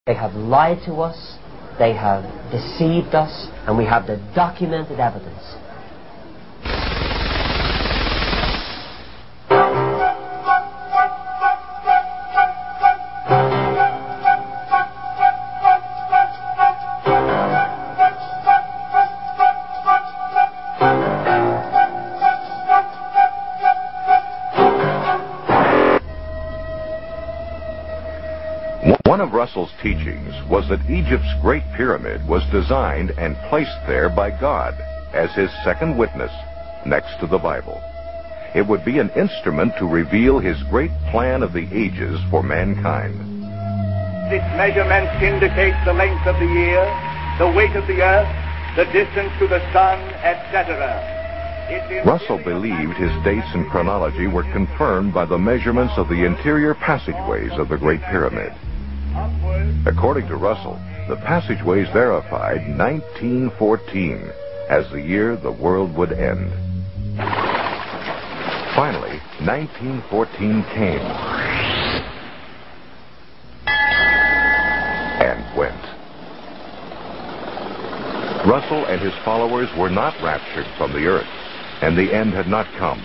They have lied to us, they have deceived us, and we have the documented evidence. One of Russell's teachings was that Egypt's Great Pyramid was designed and placed there by God as his second witness next to the Bible. It would be an instrument to reveal his great plan of the ages for mankind. This measurement indicates the length of the year, the weight of the earth, the distance to the sun, etc. Russell believed his dates and chronology were confirmed by the measurements of the interior passageways of the Great Pyramid. According to Russell, the passageways verified 1914 as the year the world would end. Finally, 1914 came and went. Russell and his followers were not raptured from the earth, and the end had not come.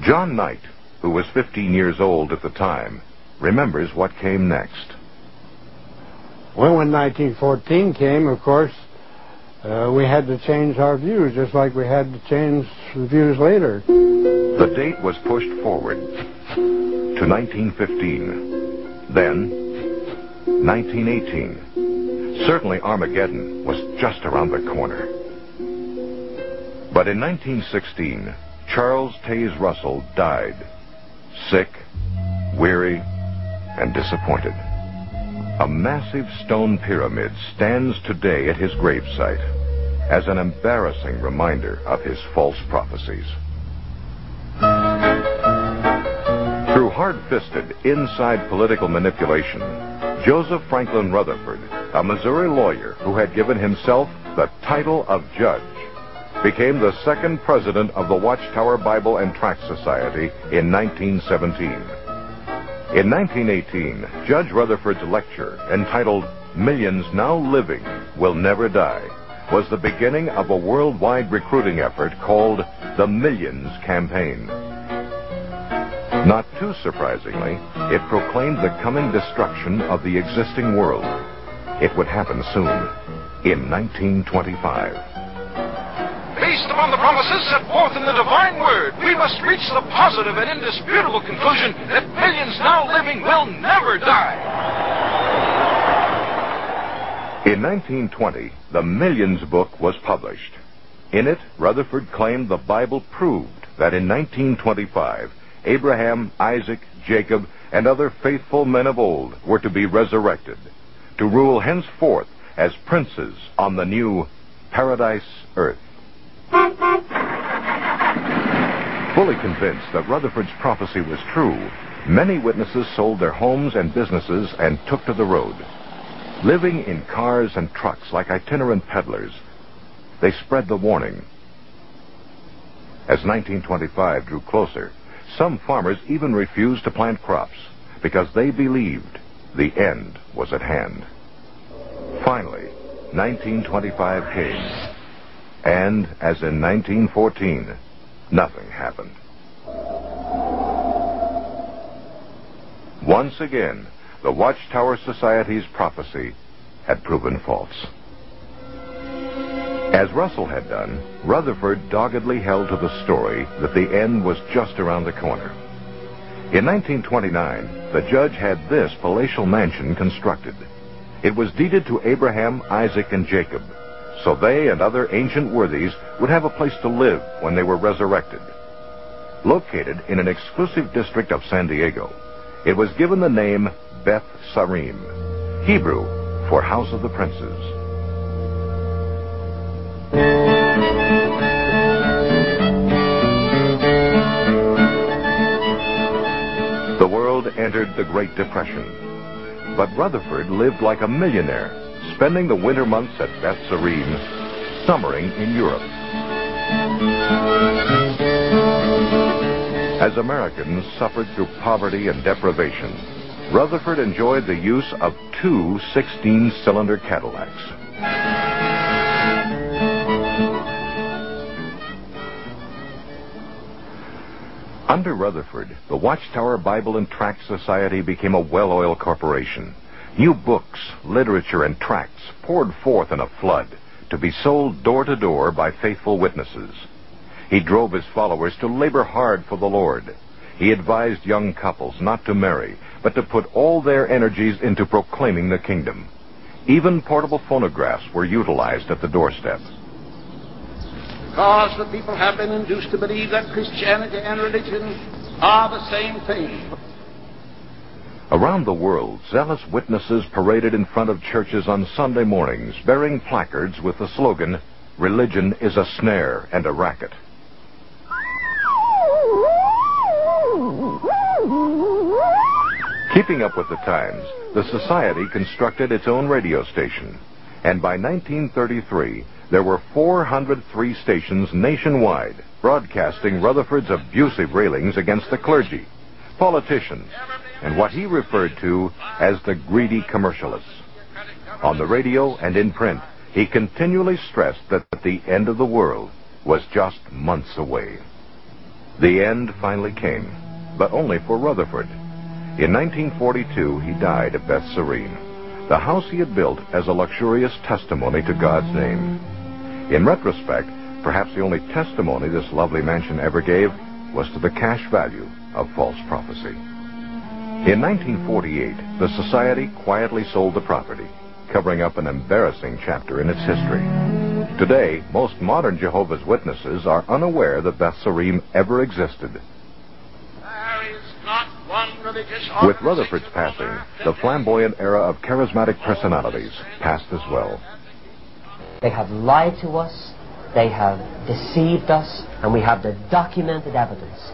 John Knight, who was 15 years old at the time, remembers what came next. Well, when 1914 came, of course, we had to change our views, just like we had to change the views later. The date was pushed forward to 1915, then 1918. Certainly Armageddon was just around the corner. But in 1916, Charles Taze Russell died, sick, weary, and disappointed. A massive stone pyramid stands today at his gravesite as an embarrassing reminder of his false prophecies. Through hard-fisted, inside political manipulation, Joseph Franklin Rutherford, a Missouri lawyer who had given himself the title of judge, became the second president of the Watchtower Bible and Tract Society in 1917. In 1918, Judge Rutherford's lecture, entitled "Millions Now Living Will Never Die," was the beginning of a worldwide recruiting effort called the Millions Campaign. Not too surprisingly, it proclaimed the coming destruction of the existing world. It would happen soon, in 1925. Based upon the promises set forth in the divine word, we must reach the positive and indisputable conclusion that millions now living will never die. In 1920, the Millions book was published. In it, Rutherford claimed the Bible proved that in 1925, Abraham, Isaac, Jacob, and other faithful men of old were to be resurrected, to rule henceforth as princes on the new paradise earth. Fully convinced that Rutherford's prophecy was true, many witnesses sold their homes and businesses and took to the road. Living in cars and trucks like itinerant peddlers, they spread the warning. As 1925 drew closer, some farmers even refused to plant crops because they believed the end was at hand. Finally, 1925 came. And, as in 1914, nothing happened. Once again, the Watchtower Society's prophecy had proven false. As Russell had done, Rutherford doggedly held to the story that the end was just around the corner. In 1929, the judge had this palatial mansion constructed. It was deeded to Abraham, Isaac, and Jacob, so they and other ancient worthies would have a place to live when they were resurrected. Located in an exclusive district of San Diego, it was given the name Beth Sarim, Hebrew for House of the Princes. The world entered the Great Depression, but Rutherford lived like a millionaire, spending the winter months at Beth Sarim, summering in Europe. As Americans suffered through poverty and deprivation, Rutherford enjoyed the use of 2 16-cylinder Cadillacs. Under Rutherford, the Watchtower Bible and Tract Society became a well-oiled corporation. New books, literature, and tracts poured forth in a flood to be sold door to door by faithful witnesses. He drove his followers to labor hard for the Lord. He advised young couples not to marry, but to put all their energies into proclaiming the kingdom. Even portable phonographs were utilized at the doorstep. Because the people have been induced to believe that Christianity and religion are the same thing. Around the world, zealous witnesses paraded in front of churches on Sunday mornings, bearing placards with the slogan, "Religion is a snare and a racket." Keeping up with the times, the Society constructed its own radio station. And by 1933, there were 403 stations nationwide, broadcasting Rutherford's abusive railings against the clergy, politicians, and what he referred to as the greedy commercialists. On the radio and in print, he continually stressed that the end of the world was just months away. The end finally came, but only for Rutherford. In 1942, he died at Beth Serene, the house he had built as a luxurious testimony to God's name. In retrospect, perhaps the only testimony this lovely mansion ever gave was to the cash value of false prophecy. In 1948, the Society quietly sold the property, covering up an embarrassing chapter in its history. Today, most modern Jehovah's Witnesses are unaware that Beth Serene ever existed. With Rutherford's passing, the flamboyant era of charismatic personalities passed as well. They have lied to us, they have deceived us, and we have the documented evidence